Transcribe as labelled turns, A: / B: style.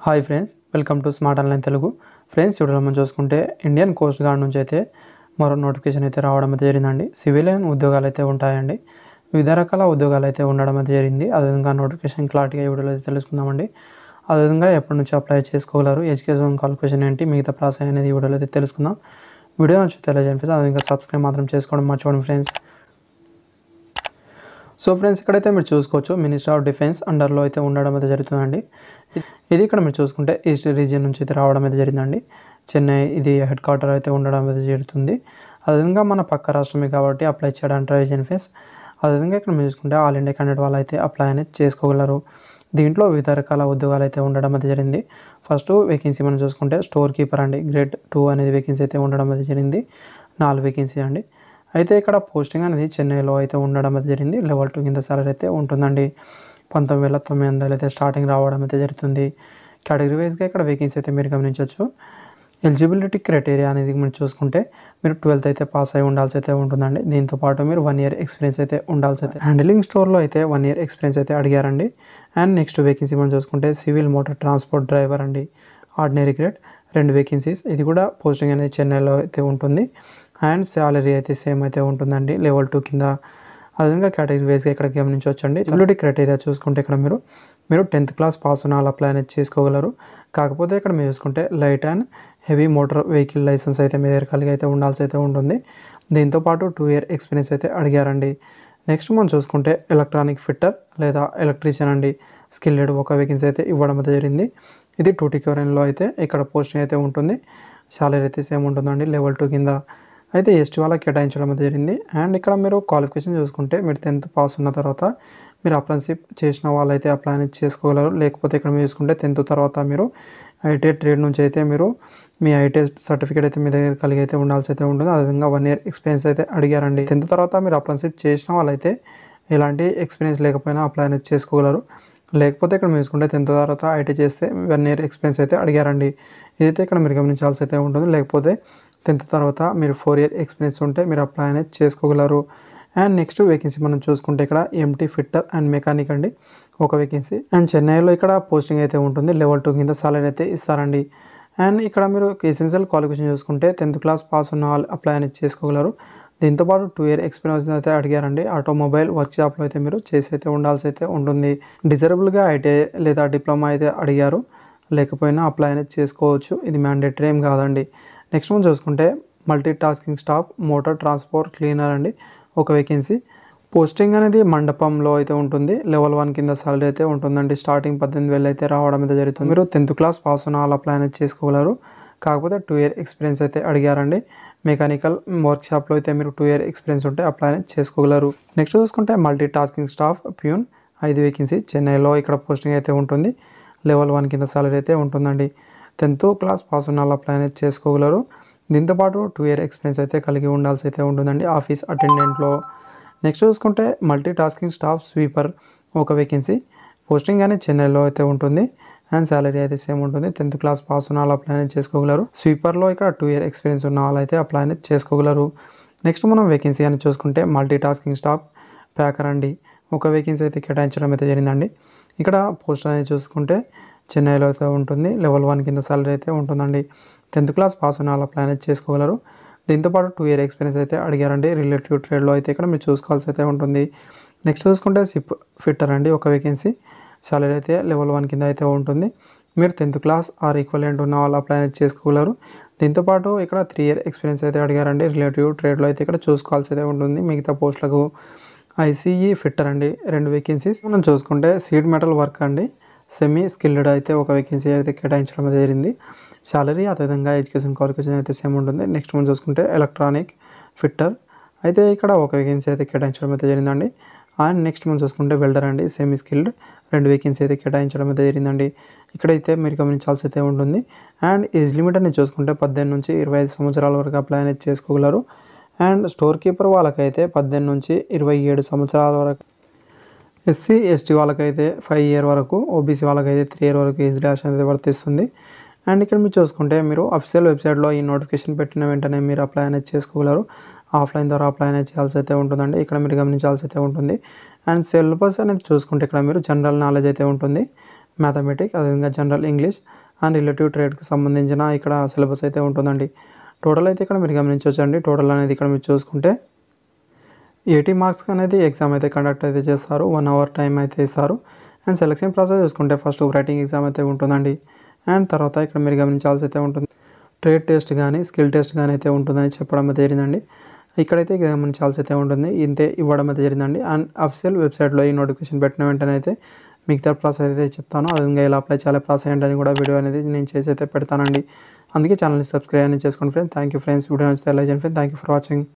A: Hi friends, welcome to smart online Telugu. Friends, వీడియోలో మనం చూసుకుంటే ఇండియన్ కోస్ట్ గార్డ్ నుంచి అయితే మరో నోటిఫికేషన్ అయితే రావడం అయితే జరిగిందండి. సివిలియన్ ఉద్యోగాలు అయితే ఉంటాయండి. వివిధ రకాల ఉద్యోగాలు అయితే ఉండడం అయితే జరిగింది. అదేవిధంగా నోటిఫికేషన్ క్లారిటీగా ఈ వీడియోలో అయితే తెలుసుకుందామండి. అదేవిధంగా ఎప్పటి నుంచి అప్లై చేసుకోగలరు, ఎడ్యుకేషన్ క్వాలిఫికేషన్ ఏంటి, మిగతా ప్రాసెస్ అనేది ఈ వీడియోలో అయితే తెలుసుకుందాం. వీడియో నుంచి తెలియజేయండి ఫ్రెండ్స్. అదేవిధంగా సబ్స్క్రైబ్ మాత్రం చేసుకోవడం మర్చిపోండి ఫ్రెండ్స్. సో ఫ్రెండ్స్, ఇక్కడైతే మీరు చూసుకోవచ్చు మినిస్టర్ ఆఫ్ డిఫెన్స్ అండర్లో అయితే ఉండడం అయితే జరుగుతుందండి. ఇది ఇక్కడ మీరు చూసుకుంటే ఈస్ట్ రీజియన్ నుంచి అయితే రావడం అయితే జరిగిందండి. చెన్నై ఇది హెడ్ క్వార్టర్ అయితే ఉండడం అయితే జరుగుతుంది. అదేవిధంగా మన పక్క రాష్ట్రమే కాబట్టి అప్లై చేయడానికి ట్రై చేయండి ఫ్రెండ్స్. అదేవిధంగా ఇక్కడ మీరు చూసుకుంటే ఆల్ ఇండియా క్యాండిడేట్ వాళ్ళు అయితే అప్లై అనేది చేసుకోగలరు. దీంట్లో వివిధ రకాల ఉద్యోగాలు అయితే ఉండడం అయితే జరిగింది. ఫస్ట్ వేకెన్సీ మనం చూసుకుంటే స్టోర్ కీపర్ అండి, గ్రేడ్ 2 అనేది వేకెన్సీ అయితే ఉండడం అయితే జరిగింది. 4 వేకెన్సీ అండి. అయితే ఇక్కడ పోస్టింగ్ అనేది చెన్నైలో అయితే ఉండడం అయితే జరిగింది. లెవెల్ 2 కింద సాలరీ అయితే ఉంటుందండి. 19,900 అయితే స్టార్టింగ్ రావడం అయితే జరుగుతుంది. కేటగిరీ వైజ్గా ఇక్కడ వేకెన్సీ అయితే మీరు గమనించవచ్చు. ఎలిజిబిలిటీ క్రైటీరియా అనేది మీరు చూసుకుంటే మీరు 12th అయితే పాస్ అయి ఉండాల్సి అయితే ఉంటుందండి. దీంతోపాటు మీరు 1 year ఎక్స్పీరియన్స్ అయితే ఉండాల్సి అయితే, హ్యాండిలింగ్ స్టోర్లో అయితే 1 year ఎక్స్పీరియన్స్ అయితే అడిగారండి. అండ్ నెక్స్ట్ వేకెన్సీ మనం చూసుకుంటే సివిల్ మోటార్ ట్రాన్స్పోర్ట్ డ్రైవర్ అండి, ఆర్డినరీ గ్రేడ్ 2 వేకెన్సీస్. ఇది కూడా పోస్టింగ్ అనేది చెన్నైలో అయితే ఉంటుంది. అండ్ శాలరీ అయితే సేమ్ అయితే ఉంటుందండి, లెవెల్ 2 కింద. అదేవిధంగా కేటగిరీ వైజ్గా ఇక్కడ గమనించవచ్చండి. ఎలిజిబిలిటీ క్రైటీరియా చూసుకుంటే ఇక్కడ మీరు 10th క్లాస్ పాస్ ఉన్న వాళ్ళు అప్లై అనేది చేసుకోగలరు. కాకపోతే ఇక్కడ మీరు చూసుకుంటే light and heavy motor vehicle licence అయితే మీ దగ్గర కలిగి అయితే ఉండాల్సి అయితే ఉంటుంది. దీంతోపాటు 2 year ఎక్స్పీరియన్స్ అయితే అడిగారండి. నెక్స్ట్ మనం చూసుకుంటే ఎలక్ట్రానిక్ ఫిట్టర్ లేదా ఎలక్ట్రీషియన్ అండి, స్కిల్డ్ ఒక వేకెన్సీ అయితే ఇవ్వడం అయితే జరిగింది. ఇది 2 categoryలో అయితే ఇక్కడ పోస్టింగ్ అయితే ఉంటుంది. సాలరీ అయితే సేమ్ ఉంటుందండి, లెవెల్ 2 కింద. అయితే ఎస్టీ వాళ్ళకి కేటాయించడం అయితే జరిగింది. అండ్ ఇక్కడ మీరు క్వాలిఫికేషన్ చూసుకుంటే మీరు 10th పాస్ ఉన్న తర్వాత మీరు అప్రెంటిస్‌షిప్ చేసిన వాళ్ళైతే అప్లై అనేది చేసుకోగలరు. లేకపోతే ఇక్కడ మీరు చూసుకుంటే 10th తర్వాత మీరు ఐటీఐ ట్రేడ్ నుంచి అయితే మీరు మీ ఐటీఐ సర్టిఫికేట్ అయితే మీ దగ్గర కలిగి అయితే ఉండాల్సి అయితే ఉంటుంది. అదేవిధంగా 1 year ఎక్స్పీరియన్స్ అయితే అడిగారండి. 10th తర్వాత మీరు అప్రెంటిస్‌షిప్ చేసిన వాళ్ళైతే ఎలాంటి ఎక్స్పీరియన్స్ లేకపోయినా అప్లై అనేది చేసుకోగలరు. లేకపోతే ఇక్కడ మీరు చూసుకుంటే 10th తర్వాత ఐటీ చేస్తే 1 year ఎక్స్పీరియన్స్ అయితే అడిగారండి. ఇదైతే ఇక్కడ మీరు గమనించాల్సి అయితే ఉంటుంది. లేకపోతే 10th తర్వాత మీరు 4 year ఎక్స్పీరియన్స్ ఉంటే మీరు అప్లై అనేది చేసుకోగలరు. అండ్ నెక్స్ట్ వేకెన్సీ మనం చూసుకుంటే ఇక్కడ ఎంటీ ఫిట్టర్ అండ్ మెకానిక్ అండి, ఒక వేకెన్సీ. అండ్ చెన్నైలో ఇక్కడ పోస్టింగ్ అయితే ఉంటుంది. లెవెల్ 2 కింద సాలరీ అయితే ఇస్తారండి. అండ్ ఇక్కడ మీరు ఎసెన్షియల్ క్వాలిఫికేషన్ చూసుకుంటే 10th క్లాస్ పాస్ ఉన్న వాళ్ళు అప్లై అనేది చేసుకోగలరు. దీంతోపాటు 2 year ఎక్స్పీరియన్స్ అయితే అడిగారండి. ఆటోమొబైల్ వర్క్షాప్లో అయితే మీరు చేసి అయితే ఉండాల్సి అయితే ఉంటుంది. డిజరబుల్గా ఐటీఐ లేదా డిప్లొమా అయితే అడిగారు. లేకపోయినా అప్లై అనేది చేసుకోవచ్చు. ఇది మ్యాండేటరీ ఏం కాదండి. నెక్స్ట్ మనం చూసుకుంటే multi tasking staff motor transport cleaner అండి, ఒక వేకెన్సీ. పోస్టింగ్ అనేది మండపంలో అయితే ఉంటుంది. లెవెల్ 1 కింద సాలరీ అయితే ఉంటుందండి. స్టార్టింగ్ 18,000 అయితే రావడం అయితే జరుగుతుంది. మీరు 10th క్లాస్ పాస్ ఉన్న వాళ్ళు అప్లై అనేది చేసుకోగలరు. కాకపోతే 2 year ఎక్స్పీరియన్స్ అయితే అడిగారండి. మెకానికల్ వర్క్షాప్లో అయితే మీరు 2 year ఎక్స్పీరియన్స్ ఉంటే అప్లై అనేది చేసుకోగలరు. నెక్స్ట్ చూసుకుంటే multi tasking staff peon, 5 vacancy. చెన్నైలో ఇక్కడ పోస్టింగ్ అయితే ఉంటుంది. లెవెల్ 1 కింద సాలరీ అయితే ఉంటుందండి. 10th క్లాస్ పాస్ ఉన్న వాళ్ళు అప్లై అనేది చేసుకోగలరు. దీంతోపాటు 2 year ఎక్స్పీరియన్స్ అయితే కలిగి ఉండాల్సి అయితే ఉంటుందండి ఆఫీస్ అటెండెంట్లో. నెక్స్ట్ చూసుకుంటే మల్టీ టాస్కింగ్ స్టాఫ్ స్వీపర్, ఒక వేకెన్సీ. పోస్టింగ్ అనేది చెన్నైలో అయితే ఉంటుంది. అండ్ సాలరీ అయితే సేమ్ ఉంటుంది. 10th క్లాస్ పాస్ ఉన్న వాళ్ళు అప్లై అనేది చేసుకోగలరు. స్వీపర్లో ఇక్కడ 2 year ఎక్స్పీరియన్స్ ఉన్న వాళ్ళు అయితే అప్లై అనేది చేసుకోగలరు. నెక్స్ట్ మనం వేకెన్సీ అని చూసుకుంటే మల్టీ టాస్కింగ్ స్టాఫ్ ప్యాకర్ అండి, ఒక వేకెన్సీ అయితే కేటాయించడం అయితే జరిగిందండి. ఇక్కడ పోస్ట్ అనేది చూసుకుంటే చెన్నైలో అయితే ఉంటుంది. లెవెల్ 1 కింద సాలరీ అయితే ఉంటుందండి. 10th క్లాస్ పాస్ ఉన్న వాళ్ళు అప్లై అనేది చేసుకోగలరు. దీంతోపాటు 2 year ఎక్స్పీరియన్స్ అయితే అడిగారండి. రిలేటివ్ ట్రేడ్లో అయితే ఇక్కడ మీరు చూసుకోవాల్సి అయితే ఉంటుంది. నెక్స్ట్ చూసుకుంటే సిప్ ఫిట్టర్ అండి, ఒక వేకెన్సీ. సాలరీ అయితే లెవెల్ 1 కింద అయితే ఉంటుంది. మీరు 10th క్లాస్ ఆర్ ఈక్వలెంట్ ఉన్న వాళ్ళు అప్లై అనేది చేసుకోగలరు. దీంతోపాటు ఇక్కడ 3 year ఎక్స్పీరియన్స్ అయితే అడిగారండి. రిలేటివ్ ట్రేడ్లో అయితే ఇక్కడ చూసుకోవాల్సి అయితే ఉంటుంది మిగతా పోస్టులకు. ఐసీఈ ఫిట్టర్ అండి, 2 వేకెన్సీస్. మనం చూసుకుంటే సీడ్ మెటల్ వర్క్ అండి, సెమీ స్కిల్డ్ అయితే ఒక వేకెన్సీ అయితే కేటాయించడం అయితే జరిగింది. సాలరీ అదేవిధంగా ఎడ్యుకేషన్ క్వాలిఫికేషన్ అయితే సేమ్ ఉంటుంది. నెక్స్ట్ మనం చూసుకుంటే ఎలక్ట్రానిక్ ఫిట్టర్ అయితే ఇక్కడ ఒక వేకెన్సీ అయితే కేటాయించడం అయితే జరిగిందండి. అండ్ నెక్స్ట్ మనం చూసుకుంటే వెల్డర్ అండి, సెమీ స్కిల్డ్, 2 వేకెన్సీ అయితే కేటాయించడం అయితే జరిగిందండి. ఇక్కడైతే మీరు గమనించాల్సి అయితే ఉంటుంది. అండ్ ఏజ్ లిమిట్ అని చూసుకుంటే 18 నుంచి 25 సంవత్సరాల వరకు అప్లై అనేది చేసుకోగలరు. అండ్ స్టోర్ కీపర్ వాళ్ళకైతే 18 నుంచి 27 సంవత్సరాల వరకు. ఎస్సీ ఎస్టీ వాళ్ళకైతే 5 year వరకు, ఓబీసీ వాళ్ళకైతే 3 year వరకు ఏజ్ రిలాక్సేషన్ అనేది వర్తిస్తుంది. అండ్ ఇక్కడ మీరు చూసుకుంటే మీరు అఫీషియల్ వెబ్సైట్లో ఈ నోటిఫికేషన్ పెట్టిన వెంటనే మీరు అప్లై అనేది చేసుకోగలరు. ఆఫ్లైన్ ద్వారా అప్లై అనేది చేయాల్సి అయితే ఉంటుందండి. ఇక్కడ మీరు గమనించాల్సి అయితే ఉంటుంది. అండ్ సిలబస్ అనేది చూసుకుంటే ఇక్కడ మీరు జనరల్ నాలెడ్జ్ అయితే ఉంటుంది. మ్యాథమెటిక్స్, అదేవిధంగా జనరల్ ఇంగ్లీష్ అండ్ రిలేటివ్ ట్రేడ్కి సంబంధించిన ఇక్కడ సిలబస్ అయితే ఉంటుందండి. టోటల్ అయితే ఇక్కడ మీరు గమనించవచ్చండి. టోటల్ అనేది ఇక్కడ మీరు చూసుకుంటే 80 మార్క్స్ అనేది ఎగ్జామ్ అయితే కండక్ట్ అయితే చేస్తారు. 1 అవర్ టైం అయితే ఇస్తారు. అండ్ సెలక్షన్ ప్రాసెస్ చూసుకుంటే ఫస్ట్ రైటింగ్ ఎగ్జామ్ అయితే ఉంటుందండి. అండ్ తర్వాత ఇక్కడ మీరు గమనించాల్సి అయితే ఉంటుంది, ట్రేడ్ టెస్ట్ కానీ స్కిల్ టెస్ట్ కానీ అయితే ఉంటుందని చెప్పడం అయితే జరిగిందండి. ఇక్కడైతే గమనించాల్సి అయితే ఉంటుంది, ఇంతే ఇవ్వడం అయితే జరిగిందండి. అండ్ అఫీషియల్ వెబ్సైట్లో ఈ నోటిఫికేషన్ పెట్టిన వెంటనే అయితే మిగతా ప్రాసెస్ అయితే చెప్తాను. అదేవిధంగా ఎలా అప్లై చేయాలి ప్రాసెస్ ఏంటని కూడా వీడియో అనేది నేను చేసి అయితే పెడతానండి. అందుకే ఛానల్ని సబ్స్క్రైబ్ అనేది చేసుకోండి friends. Thank you friends. Video నచ్చితే లైక్ చేయండి friends. Thank you for watching.